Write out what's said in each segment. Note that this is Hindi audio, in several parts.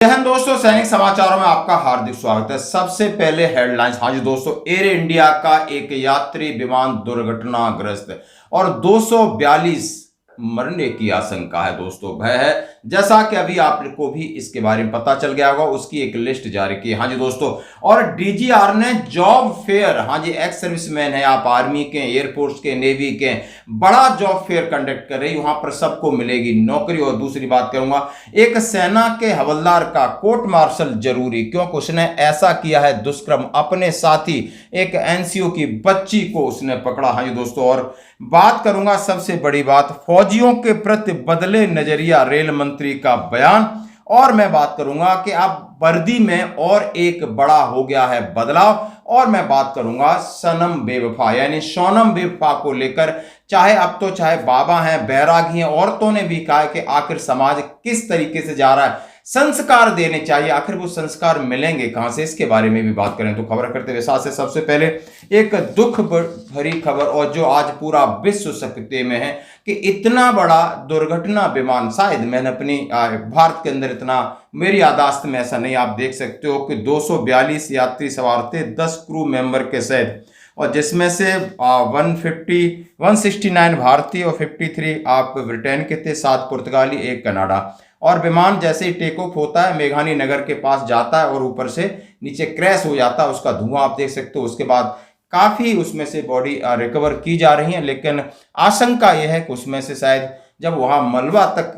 जय हिंद दोस्तों, सैनिक समाचारों में आपका हार्दिक स्वागत है। सबसे पहले हेडलाइंस। हाँ जी दोस्तों, एयर इंडिया का एक यात्री विमान दुर्घटनाग्रस्त और 242 मरने की आशंका है। दोस्तों भय है, जैसा कि अभी आपको भी इसके बारे में पता चल गया होगा, उसकी एक लिस्ट जारी की। हाँ जी दोस्तों, और डीजीआर ने जॉब फेयर, हाँ जी एक्स सर्विसमैन है, आप आर्मी के, एयरफोर्स के, नेवी के, बड़ा जॉब फेयर कंडक्ट कर रही है। वहां पर सबको मिलेगी नौकरी। और दूसरी बात करूंगा, एक सेना के हवलदार का कोर्ट मार्शल जरूरी, क्योंकि उसने ऐसा किया है दुष्कर्म, अपने साथी एक एनसीओ की बच्ची को उसने पकड़ा। हाँ जी दोस्तों, और बात करूंगा सबसे बड़ी बात, फौजियों के प्रति बदले नजरिया, रेल मंत्री का बयान। और मैं बात करूंगा कि अब वर्दी में और एक बड़ा हो गया है बदलाव। और मैं बात करूंगा सनम बेवफा यानी सोनम बेवफा को लेकर। चाहे अब तो चाहे बाबा हैं, बैरागी हैं, औरतों ने भी कहा कि आखिर समाज किस तरीके से जा रहा है, संस्कार देने चाहिए, आखिर वो संस्कार मिलेंगे कहां से, इसके बारे में भी बात करें। तो खबर करते हुए साथ से सबसे पहले एक दुख भरी खबर, और जो आज पूरा विश्व सकते में है कि इतना बड़ा दुर्घटना विमान, शायद मैंने अपनी भारत के अंदर इतना, मेरी यादाश्त में ऐसा नहीं, आप देख सकते हो कि 242 यात्री सवार थे, 10 क्रू मेंबर के सहित, और जिसमें से 169 भारतीय और 53 आप ब्रिटेन के थे, 7 पुर्तगाली, 1 कनाडा। और विमान जैसे ही टेक ऑफ होता है, मेघानी नगर के पास जाता है और ऊपर से नीचे क्रैश हो जाता है, उसका धुआं आप देख सकते हो। उसके बाद काफी उसमें से बॉडी रिकवर की जा रही है, लेकिन आशंका यह है कि उसमें से शायद जब वहां मलबा तक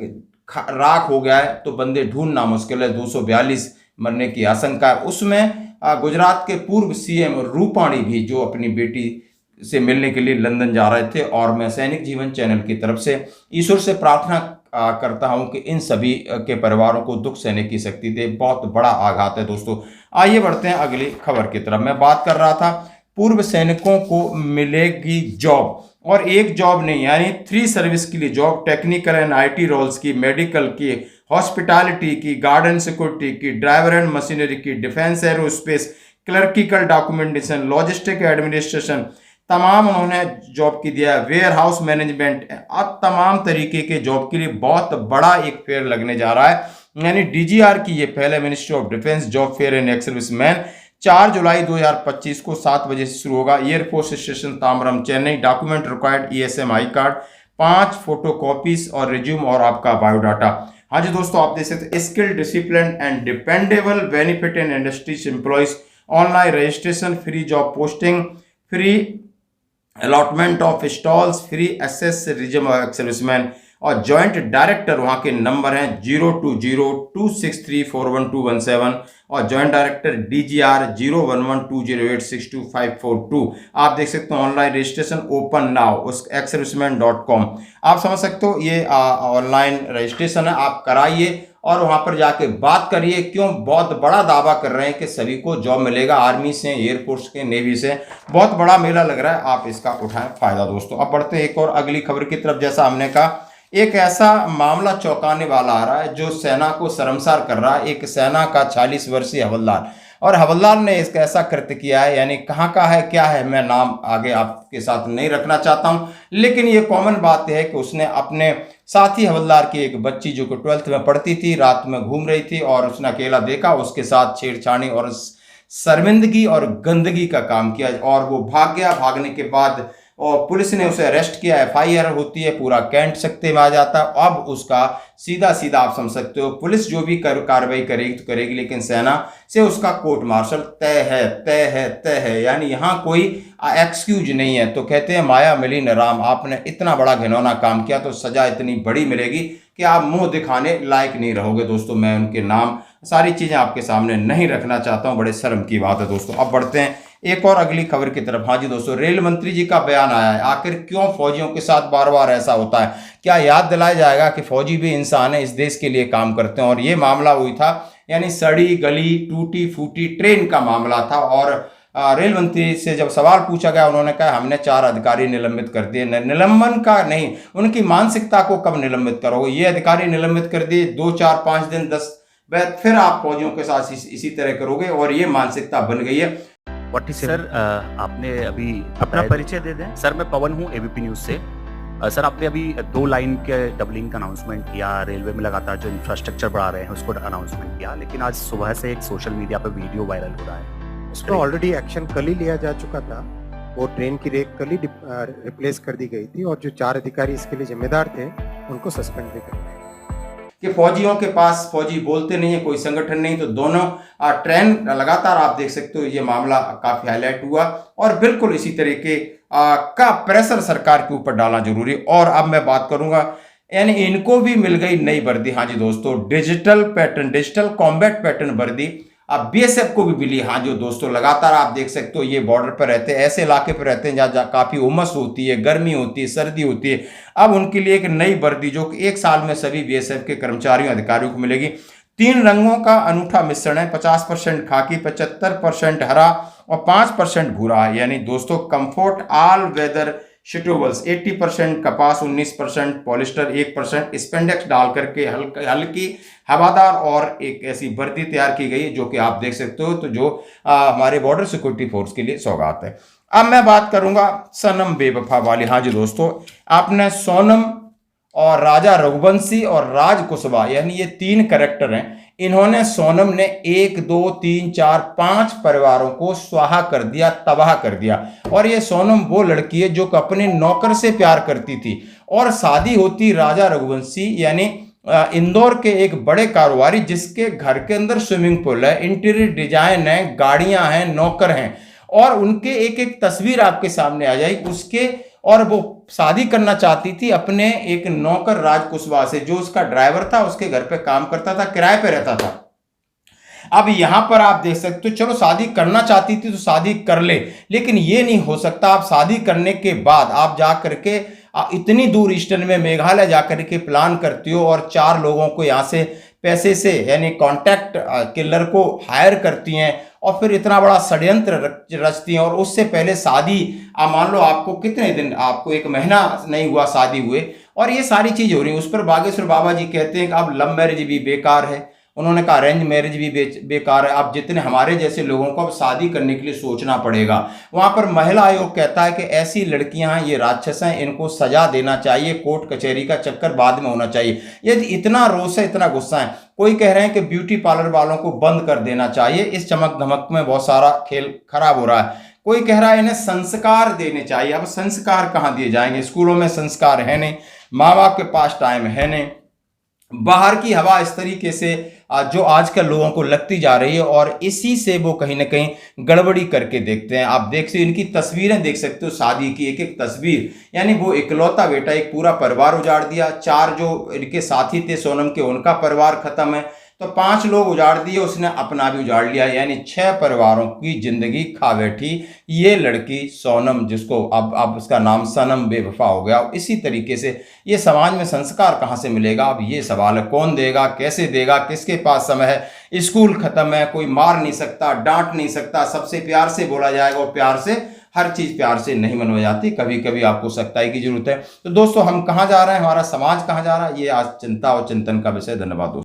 राख हो गया है तो बंदे ढूंढना मुश्किल है। 242 मरने की आशंका है। उसमें गुजरात के पूर्व सीएम रूपाणी भी, जो अपनी बेटी से मिलने के लिए लंदन जा रहे थे। और मैं सैनिक जीवन चैनल की तरफ से ईश्वर से प्रार्थना करता हूं कि इन सभी के परिवारों को दुख सहने की शक्ति दे। बहुत बड़ा आघात है दोस्तों। आइए बढ़ते हैं अगली खबर की तरफ। मैं बात कर रहा था पूर्व सैनिकों को मिलेगी जॉब, और एक जॉब नहीं यानी 3 सर्विस के लिए job, technical and IT roles की, मेडिकल की, हॉस्पिटैलिटी की, गार्डन सिक्योरिटी की, ड्राइवर एंड मशीनरी की, defence aerospace, clerical documentation, logistic administration, तमाम उन्होंने जॉब की दिया है। वेयर हाउस मैनेजमेंट, अब तमाम तरीके के जॉब के लिए बहुत बड़ा एक फेयर लगने जा रहा है। यानी डीजीआर की ये पहले ministry of defence job fair and ex serviceman 4 जुलाई 2025 को 7 बजे से शुरू होगा। Air force station Tambaram, Chennai. Document required ESM ID card, 5 photo copies और रिज्यूम और आपका बायोडाटा। हाँ जी दोस्तों, आप देख सकते हैं skill, discipline and dependable, benefit and industries employees, online registration, free job posting, free allotment of stalls, free access resume serviceman. और जॉइंट डायरेक्टर वहां के नंबर हैं 02026341217 और जॉइंट डायरेक्टर डीजीआर 01120862542। आप देख सकते हो ऑनलाइन रजिस्ट्रेशन ओपन नाउ उस एक्सर्विसमैन.com। आप समझ सकते हो ये ऑनलाइन रजिस्ट्रेशन है, आप कराइए और वहां पर जाके बात करिए। क्यों बहुत बड़ा दावा कर रहे हैं कि सभी को जॉब मिलेगा, आर्मी से, एयरफोर्स के, नेवी से, बहुत बड़ा मेला लग रहा है, आप इसका उठाएं फायदा दोस्तों। अब बढ़ते हैं एक और अगली खबर की तरफ। जैसा हमने कहा, एक ऐसा मामला चौंकाने वाला आ रहा है जो सेना को शर्मसार कर रहा है। एक सेना का 40 वर्षीय हवलदार, और हवलदार ने इसका ऐसा कृत्य किया है, यानी कहाँ का है क्या है, मैं नाम आगे आपके साथ नहीं रखना चाहता हूं, लेकिन ये कॉमन बात है कि उसने अपने साथी हवलदार की एक बच्ची जो कि 12th में पढ़ती थी, रात में घूम रही थी और उसने अकेला देखा, उसके साथ छेड़छाड़ी और शर्मिंदगी और गंदगी का काम किया और वो भाग गया। भागने के बाद और पुलिस ने उसे अरेस्ट किया, एफआईआर होती है, पूरा कैंट सकते में आ जाता है। अब उसका सीधा सीधा आप समझ सकते हो पुलिस जो भी कार्रवाई करेगी तो करेगी, लेकिन सेना से उसका कोर्ट मार्शल तय है, तय है, तय है। यानी यहाँ कोई एक्सक्यूज नहीं है। तो कहते हैं माया मिली न राम, आपने इतना बड़ा घिनौना काम किया तो सजा इतनी बड़ी मिलेगी कि आप मुंह दिखाने लायक नहीं रहोगे दोस्तों। मैं उनके नाम सारी चीजें आपके सामने नहीं रखना चाहता हूं, बड़े शर्म की बात है दोस्तों। अब बढ़ते हैं एक और अगली खबर की तरफ। हाँ जी दोस्तों, रेल मंत्री जी का बयान आया है। आखिर क्यों फौजियों के साथ बार बार ऐसा होता है? क्या याद दिलाया जाएगा कि फौजी भी इंसान है, इस देश के लिए काम करते हैं। और ये मामला हुई था, यानी सड़ी गली टूटी फूटी ट्रेन का मामला था। और रेल मंत्री से जब सवाल पूछा गया, उन्होंने कहा हमने 4 अधिकारी निलंबित कर दिए। निलंबन का नहीं, उनकी मानसिकता को कब निलंबित करोगे? ये अधिकारी निलंबित कर दिए, 2 4 5 दिन 10 फिर आप फौजियों के साथ इसी तरह करोगे, और ये मानसिकता बन गई है। सर आपने अभी अपना परिचय दे दें। सर मैं पवन हूँ एबीपी न्यूज से। सर आपने अभी 2 लाइन के डबलिंग का अनाउंसमेंट किया, रेलवे में लगातार जो इंफ्रास्ट्रक्चर बढ़ा रहे हैं उसको अनाउंसमेंट किया, लेकिन आज सुबह से एक सोशल मीडिया पे वीडियो वायरल हो रहा है। उस पर ऑलरेडी एक्शन कल ही लिया जा चुका था। वो ट्रेन की रेक कल ही रिप्लेस कर दी गई थी और जो 4 अधिकारी इसके लिए जिम्मेदार थे उनको सस्पेंड भी कर दिया कि फौजियों के पास फौजी बोलते नहीं है, कोई संगठन नहीं, तो दोनों ट्रेन लगातार आप देख सकते हो ये मामला काफी हाईलाइट हुआ और बिल्कुल इसी तरीके का प्रेशर सरकार के ऊपर डालना जरूरी। और अब मैं बात करूंगा, यानी इनको भी मिल गई नई वर्दी। हाँ जी दोस्तों, digital pattern, digital combat pattern वर्दी अब बीएसएफ को भी मिली। हाँ जो दोस्तों, लगातार आप देख सकते हो ये बॉर्डर पर रहते हैं, ऐसे इलाके पर रहते हैं जहाँ काफी उमस होती है, गर्मी होती है, सर्दी होती है। अब उनके लिए एक नई वर्दी जो कि 1 साल में सभी बीएसएफ के कर्मचारियों अधिकारियों को मिलेगी। 3 रंगों का अनूठा मिश्रण है, 50% खाकी, 75% हरा और 5% भूरा। यानी दोस्तों कंफर्ट ऑल वेदर शिटोबल्स, 80% कपास, 19% पॉलिस्टर, 1% स्पेंडेक्स डाल करके हल्की हवादार और एक ऐसी वर्दी तैयार की गई है जो कि आप देख सकते हो, तो जो हमारे बॉर्डर सिक्योरिटी फोर्स के लिए सौगात है। अब मैं बात करूंगा सनम बेवफा वाली। हाँ जी दोस्तों, आपने सोनम और राजा रघुवंशी और राज कुशवाहा, यानी ये 3 कैरेक्टर हैं। इन्होंने, सोनम ने 1 2 3 4 5 परिवारों को स्वाहा कर दिया, तबाह कर दिया। और ये सोनम वो लड़की है जो अपने नौकर से प्यार करती थी और शादी होती राजा रघुवंशी यानी इंदौर के एक बड़े कारोबारी जिसके घर के अंदर स्विमिंग पूल है, इंटीरियर डिजाइन है, गाड़ियां हैं, नौकर हैं और उनके एक एक तस्वीर आपके सामने आ जाएगी उसके। और वो शादी करना चाहती थी अपने एक नौकर राज कुशवाहा से जो उसका ड्राइवर था, उसके घर पे काम करता था, किराए पे रहता था। अब यहां पर आप देख सकते हो, चलो शादी करना चाहती थी तो शादी कर ले, लेकिन ये नहीं हो सकता। आप शादी करने के बाद आप जा करके इतनी दूर ईस्टर्न में मेघालय जा करके प्लान करती हो और 4 लोगों को यहां से पैसे से यानी कॉन्ट्रैक्ट किलर को हायर करती हैं और फिर इतना बड़ा षड्यंत्र रचती हैं। और उससे पहले शादी, मान लो आपको कितने दिन, आपको 1 महीना नहीं हुआ शादी हुए और ये सारी चीज हो रही है। उस पर बागेश्वर बाबा जी कहते हैं कि अब लव मैरिज भी बेकार है, उन्होंने कहा अरेंज मैरिज भी बेकार है, अब जितने हमारे जैसे लोगों को अब शादी करने के लिए सोचना पड़ेगा। वहां पर महिला आयोग कहता है कि ऐसी लड़कियां ये राक्षस हैं, इनको सजा देना चाहिए, कोर्ट कचहरी का चक्कर बाद में होना चाहिए। ये इतना रोष है, इतना गुस्सा है। कोई कह रहे हैं कि ब्यूटी पार्लर वालों को बंद कर देना चाहिए, इस चमक धमक में बहुत सारा खेल खराब हो रहा है। कोई कह रहा है इन्हें संस्कार देने चाहिए। अब संस्कार कहाँ दिए जाएंगे, स्कूलों में संस्कार है नहीं, माँ बाप के पास टाइम है नहीं, बाहर की हवा इस तरीके से जो आजकल लोगों को लगती जा रही है और इसी से वो कहीं ना कहीं गड़बड़ी करके देखते हैं। आप देख सकते इनकी तस्वीरें देख सकते हो, शादी की एक एक तस्वीर, यानी वो इकलौता बेटा, एक पूरा परिवार उजाड़ दिया। 4 जो इनके साथी थे सोनम के, उनका परिवार खत्म है, तो 5 लोग उजाड़ दिए, उसने अपना भी उजाड़ लिया, यानी 6 परिवारों की जिंदगी खा बैठी ये लड़की सोनम, जिसको अब उसका नाम सनम बेवफा हो गया। इसी तरीके से ये समाज में संस्कार कहाँ से मिलेगा, अब ये सवाल है। कौन देगा, कैसे देगा, किसके पास समय है? स्कूल खत्म है, कोई मार नहीं सकता, डांट नहीं सकता, सबसे प्यार से बोला जाएगा और प्यार से हर चीज प्यार से नहीं मनवाई जाती, कभी कभी आपको सख्ताई की जरूरत है। तो दोस्तों हम कहाँ जा रहे हैं, हमारा समाज कहाँ जा रहा है, ये आज चिंता और चिंतन का विषय। धन्यवाद दोस्तों।